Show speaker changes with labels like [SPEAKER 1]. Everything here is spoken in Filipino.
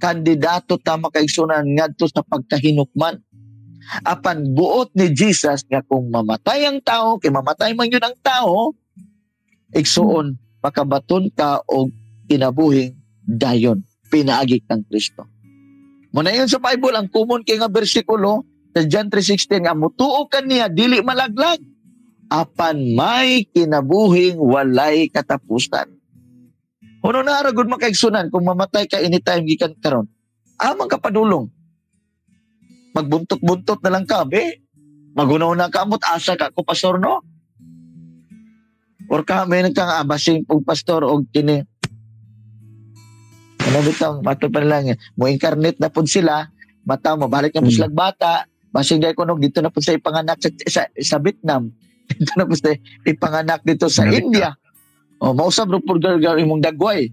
[SPEAKER 1] kandidato ta makaigsunan ngadto sa pagkahinukman. Apan buot ni Jesus nga kung mamatay ang tao, kay mamatay man yun ang tao, igsuon, makabaton ka o kinabuhing dayon, pinaagi kang Kristo. Muna yun sa Bible, ang common kay nga bersikulo, sa John 3:16, nga mutuo ka niya, dili malaglag, apan may kinabuhing walay katapusan. Uno na aragod makaigsunan, kung mamatay ka anytime gikan karon, amang kapadulong. Magbuntot-buntot na lang ka, be. Magunaw na ka, amot asa ka ko, pastor, no? Or kami nagkang abasing pong pastor o kini. Ano bitang, mato pa lang, mo incarnate na po sila, mata mo, balik na po sila bata, basing dahil ko dito na po sa ipanganak sa Vietnam, dito na po sa ipanganak dito sa India. O, mausap ro po imong dagway.